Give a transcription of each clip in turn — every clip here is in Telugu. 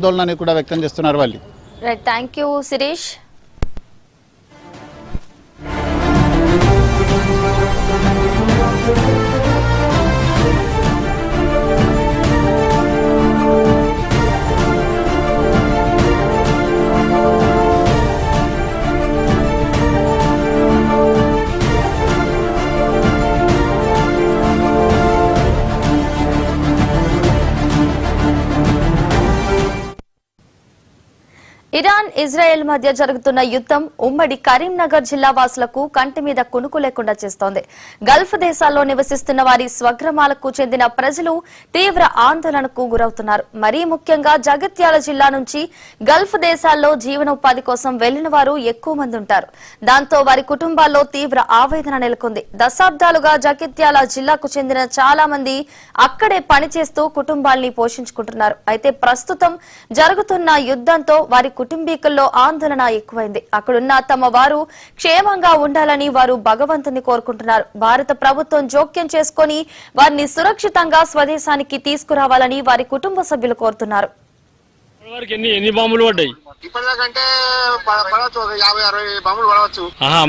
ఆందోళనని కూడా వ్యక్తం చేస్తున్నారు వాళ్ళు. Right, thank you Shirish. Iran Israel మధ్య జరుగుతున్న యుద్ధం ఉమ్మడి కరీంనగర్ జిల్లా వాసులకు కంటి మీద కునుకు లేకుండా చేస్తోంది. గల్ఫ్ దేశాల్లో నివసిస్తున్న వారి స్వగ్రామాలకు చెందిన ప్రజలు తీవ్ర ఆందోళనకు గురవుతున్నారు. మరీ ముఖ్యంగా జగిత్యాల జిల్లా నుంచి గల్ఫ్ దేశాల్లో జీవనోపాధి కోసం వెళ్లిన వారు ఎక్కువ మంది ఉంటారు. దాంతో వారి కుటుంబాల్లో తీవ్ర ఆవేదన నెలకొంది. దశాబ్దాలుగా జగిత్యాల జిల్లాకు చెందిన చాలా మంది అక్కడే పనిచేస్తూ కుటుంబాల్ని పోషించుకుంటున్నారు. అయితే ప్రస్తుతం జరుగుతున్న యుద్ధంతో వారి కుటుంబీకుల్లో ఆందోళన ఎక్కువైంది. అక్కడున్న తమ వారు క్షేమంగా ఉండాలని వారు భగవంతుని కోరుకుంటున్నారు. భారత ప్రభుత్వం జోక్యం చేసుకుని వారిని సురక్షితంగా స్వదేశానికి తీసుకురావాలని వారి కుటుంబ సభ్యులు కోరుతున్నారు. ఎన్ని బాంబులు పడ్డాయి? ఇప్పటిదాకంటే 50-60 బాంబులు పడవచ్చు.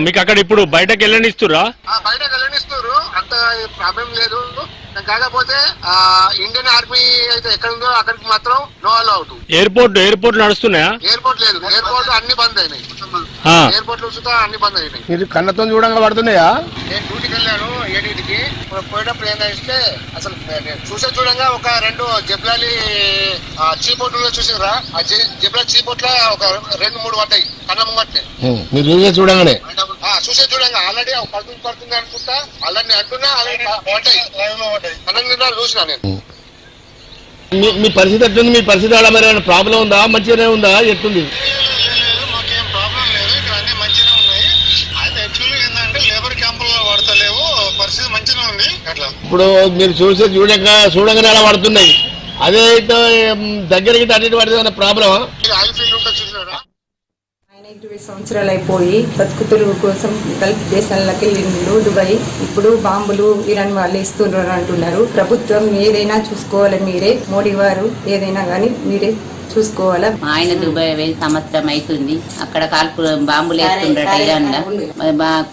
మీకు అక్కడ ఇప్పుడు బయటకు వెళ్ళనిస్తురా? బయటకు వెళ్ళనిస్తారు, అంత ప్రాబ్లం లేదు. కాకపోతే ఇండియన్ ఆర్మీ అయితే ఎక్కడ ఉందో అక్కడికి మాత్రం నో అలౌ అవుట్. ఎయిర్పోర్ట్ నడుస్తున్నాయా? ఎయిర్పోర్ట్ లేదు, ఎయిర్పోర్ట్ అన్ని బంద్ అయినాయి. ఎయిర్పోర్ట్ చూస్తా అన్ని బంద్ అయినాయి. మీరు కన్నతో చూడంగా పడుతున్నాయా? నేను డ్యూటీకి వెళ్ళాను 7కి. పోయేటప్పుడు ఏంటంటే అసలు చూడంగా ఒక 2 జబ్లాలి చీపోట్లు చూసారా? ఆ జబ్లా చీపోట్ల ఒక 2-3 పడ్డాయి కన్నం బట్టే. మీరు చూడంగానే చూడంగా ఆల్రెడీ పడుతుంది అనుకుంటా. ఆల్రెడీ అంటున్నా ఆల్రెడీ పడ్డాయి కన్నం చూసినా నేను. మీ పరిస్థితి ఎట్లుంది? మీ పరిస్థితి అలా మరి ఏమైనా ప్రాబ్లం ఉందా? మంచిగానే ఉందా? ఎట్లుంది? మాకేం ప్రాబ్లం లేదు, ఇక్కడ అన్ని మంచిగా ఉన్నాయి. అయితే యాక్చువల్లీ ఏంటంటే లేబర్ క్యాంపుల్లో పడతలేవు, పరిస్థితి మంచిగా ఉంది. అట్లా ఇప్పుడు మీరు చూడగానే అలా పడుతున్నాయి. అదే దగ్గరికి అటు పడితే ప్రాబ్లమా? ఆయిల్ ఫీల్డ్ ఉంటుంది చూసినారా? 20 సంవత్సరాలు అయిపోయి బతుకుతురు కోసం గల్ఫ్ దేశాలకి వెళ్ళిండు దుబాయ్. ఇప్పుడు బాంబులు ఇరాన్ వాళ్ళు ఇస్తున్నారు అంటున్నారు. ప్రభుత్వం ఏదైనా చూసుకోవాలి మీరే, మోడీ వారు ఏదైనా కానీ మీరే చూసుకోవాలా. ఆయన దుబాయ్ వెళ్ళి సంవత్సరం అవుతుంది. అక్కడ బాంబులు వేస్తుండట ఇరాన్ లో.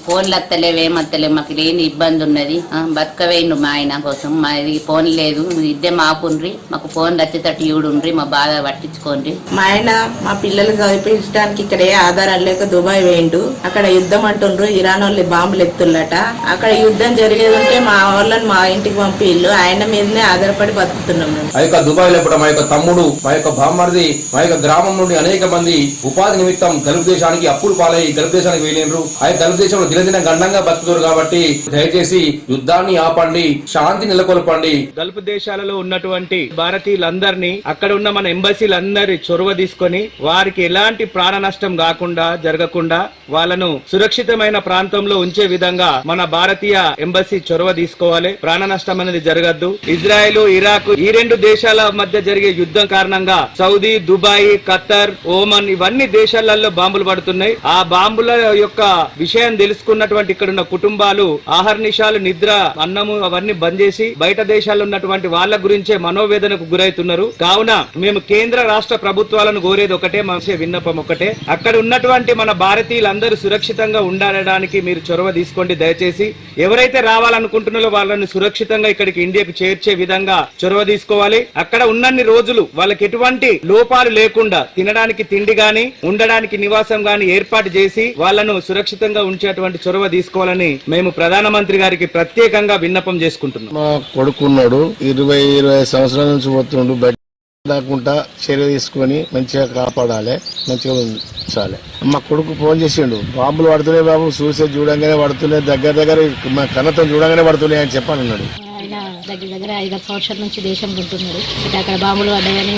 ఫోన్లు వస్తలేవు, ఏమత్తలేవు. మాకు లేని ఇబ్బంది ఉన్నది. బతకవేయండు మా ఆయన కోసం. మాది ఫోన్ లేదు, ఇద్దే మాకుండ్రి. మాకు ఫోన్ వచ్చేటట్టు చూడుండ్రి, మా బాధ పట్టించుకోండి. మా ఆయన మా పిల్లలు చదివించడానికి ఇక్కడ ఏ ఆధారాలు లేక దుబాయ్ వేయండు. అక్కడ యుద్ధం అంటుండ్రు, ఇరాన్ వాళ్ళు బాంబులు ఎత్తుల్లట. అక్కడ యుద్ధం జరిగేది ఉంటే మా వాళ్ళని మా ఇంటికి పంపిళ్ళు. ఆయన మీదనే ఆధారపడి బతుకుతున్నాం. ఆ యొక్క దుబాయ్ లో కూడా మా యొక్క తమ్ముడు, మా యొక్క బామ్మ, మా యొక్క గ్రామం నుండి అనేక మంది ఉపాధి నిమిత్తం గల్ఫ్ దేశానికి అప్పులు పాలై గల్ఫ్ దేశానికి వెళ్ళినారు. ఆ గల్ఫ్ దేశంలో దినదిన గండంగా బతుకుతారు. కాబట్టి దయచేసి యుద్ధాన్ని ఆపండి, శాంతి నెలకొల్పండి. గల్ఫ్ దేశాలలో ఉన్నటువంటి భారతీయులందరినీ అక్కడ ఉన్న మన ఎంబసీలందరి చొరవ తీసుకొని వారికి ఎలాంటి ప్రాణ నష్టం కాకుండా జరగకుండా వాళ్ళను సురక్షితమైన ప్రాంతంలో ఉంచే విధంగా మన భారతీయ ఎంబసీ చొరవ తీసుకోవాలి. ప్రాణ నష్టం అనేది జరగద్దు. ఇజ్రాయెల్, ఇరాక్ ఈ 2 దేశాల మధ్య జరిగే యుద్ధం కారణంగా సౌదీ, దుబాయ్, ఖత్తర్, ఓమన్ ఇవన్నీ దేశాలలో బాంబులు పడుతున్నాయి. ఆ బాంబుల యొక్క విషయం తెలుసుకున్నటువంటి ఇక్కడున్న కుటుంబాలు ఆహర్నిశాలు నిద్ర, అన్నము అవన్నీ బంద్ చేసి బయట దేశాల్లో ఉన్నటువంటి వాళ్ళ గురించే మనోవేదనకు గురవుతున్నారు. కావున మేము కేంద్ర రాష్ట్ర ప్రభుత్వాలను కోరేది ఒకటే, మంచి విన్నపం ఒకటే. అక్కడ ఉన్నటువంటి మన భారతీయులందరూ సురక్షితంగా ఉండడానికి మీరు చొరవ తీసుకోండి. దయచేసి ఎవరైతే రావాలనుకుంటున్నారో వాళ్ళని సురక్షితంగా ఇక్కడికి ఇండియాకు చేర్చే విధంగా చొరవ తీసుకోవాలి. అక్కడ ఉన్నన్ని రోజులు వాళ్ళకి ఎటువంటి లోపాలు లేకుండా తినడానికి తిండి గాని, ఉండడానికి నివాసం గాని ఏర్పాటు చేసి వాళ్ళను సురక్షితంగా ఉంచేటువంటి చొరవ తీసుకోవాలని మేము ప్రధానమంత్రి గారికి ప్రత్యేకంగా విన్నపం చేసుకుంటున్నాం. మా కొడుకున్నాడు 20 సంవత్సరాల నుంచి పోతుండు. బయట రాకుండా చర్య తీసుకొని మంచిగా కాపాడాలి, మంచిగా ఉంచాలి. మా కొడుకు ఫోన్ చేసిండు, బాంబులు పడుతున్నాయి బాబు, సూసైడ్ చూడంగానే పడుతున్నాయి, దగ్గర మా కన్నతో చూడంగానే పడుతున్నాయి అని చెప్పాలన్నాడు. ఆయన దగ్గర 5 సంవత్సరాల నుంచి దేశం ఉంటున్నాడు. అక్కడ బాంబులు పడ్డాయని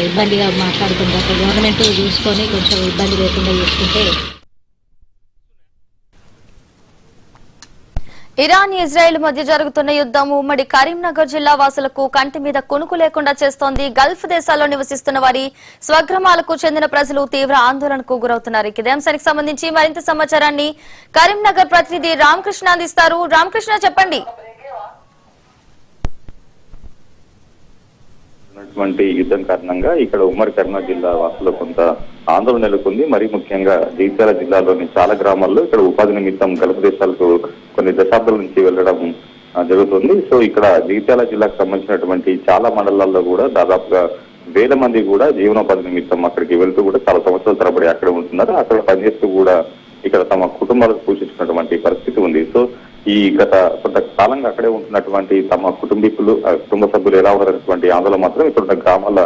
ఇబ్బందిగా మాట్లాడుతున్నారు. గవర్నమెంట్ చూసుకొని కొంచెం ఇబ్బంది లేకుండా చూసుకుంటే. ఇరాన్ ఇజ్రాయెల్ మధ్య జరుగుతున్న యుద్ధం ఉమ్మడి కరీంనగర్ జిల్లా వాసులకు కంటి మీద కునుకు లేకుండా చేస్తోంది. గల్ఫ్ దేశాల్లో నివసిస్తున్న వారి స్వగ్రామాలకు చెందిన ప్రజలు తీవ్ర ఆందోళనకు గురవుతున్నారు. ఇదే అంశానికి సంబంధించి మరింత సమాచారాన్ని కరీంనగర్ ప్రతినిధి రామకృష్ణ అందిస్తారు. రామకృష్ణ, చెప్పండి. అటువంటి యుద్ధం కారణంగా ఇక్కడ ఉమ్మడి కరీంనగర్ జిల్లా వాసుల్లో కొంత ఆందోళన నెలకొంది. మరి ముఖ్యంగా జగిత్యాల జిల్లాలోని చాలా గ్రామాల్లో ఇక్కడ ఉపాధి నిమిత్తం గల్ఫ్ దేశాలకు కొన్ని దశాబ్దాల నుంచి వెళ్లడం జరుగుతుంది. సో ఇక్కడ జగిత్యాల జిల్లాకు సంబంధించినటువంటి చాలా మండలాల్లో కూడా దాదాపుగా వేల మంది కూడా జీవనోపాధి నిమిత్తం అక్కడికి వెళ్తూ కూడా చాలా సంవత్సరాల తరబడి అక్కడ ఉంటున్నారు. అక్కడ పనిచేస్తూ కూడా ఇక్కడ తమ కుటుంబాలకు పోషించినటువంటి పరిస్థితి ఉంది. సో ఈ గత కొంత కాలంగా అక్కడే ఉంటున్నటువంటి తమ కుటుంబ సభ్యులు ఎలా ఉన్నటువంటి ఆందోళన మాత్రం ఇక్కడ గ్రామాల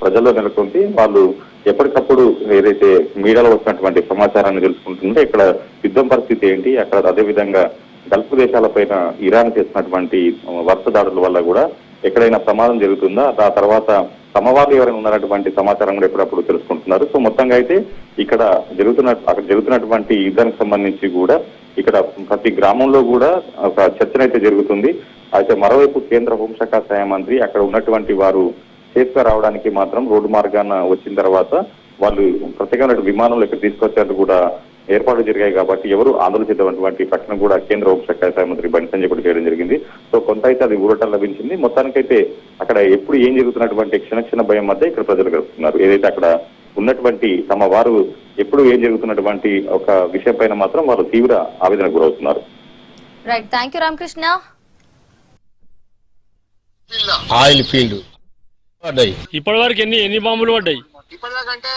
ప్రజల్లో నెలకొంది. వాళ్ళు ఎప్పటికప్పుడు ఏదైతే మీడియాలో వస్తున్నటువంటి సమాచారాన్ని తెలుసుకుంటుందో ఇక్కడ యుద్ధం పరిస్థితి ఏంటి, అక్కడ అదేవిధంగా గల్ఫ్ దేశాలపైన ఇరాన్ చేసినటువంటి వరుస దాడుల వల్ల కూడా ఎక్కడైనా ప్రమాదం జరుగుతుందా, ఆ తర్వాత తమ వాళ్ళు ఎవరైనా ఉన్నటువంటి సమాచారం కూడా ఎప్పుడప్పుడు తెలుసుకుంటున్నారు. సో మొత్తంగా అయితే ఇక్కడ జరుగుతున్నటువంటి యుద్ధానికి సంబంధించి కూడా ఇక్కడ ప్రతి గ్రామంలో కూడా ఒక చర్చనైతే జరుగుతుంది. అయితే మరోవైపు కేంద్ర హోంశాఖ సహాయ మంత్రి అక్కడ ఉన్నటువంటి వారు సేఫ్ గా రావడానికి మాత్రం రోడ్డు మార్గాన వచ్చిన తర్వాత వాళ్ళు ప్రత్యేకమైన విమానంలో ఇక్కడ తీసుకొచ్చేందుకు కూడా ఏర్పాట్లు జరిగాయి. కాబట్టి ఎవరు ఆందోళన చేసేటువంటి ప్రకటన కూడా కేంద్ర హోంశాఖ సహాయ మంత్రి బండి సంజయ్ కూడా చేయడం జరిగింది. సో కొంత అయితే అది ఊరటం లభించింది. మొత్తానికైతే అక్కడ ఎప్పుడు ఏం జరుగుతున్నటువంటి క్షణ భయం మధ్య ఇక్కడ ప్రజలు గడుపుతున్నారు. ఏదైతే అక్కడ ఉన్నటువంటి తమ వారు ఎప్పుడు ఏం జరుగుతున్నటువంటి ఒక విషయం పైన మాత్రం వారు తీవ్ర ఆవేదనకు గురవుతున్నారు. Right, thank you Ramakrishna. Oil field ఇప్పటి వరకు ఎన్ని బాంబులు పడ్డాయి? ఇప్పటిదాకంటే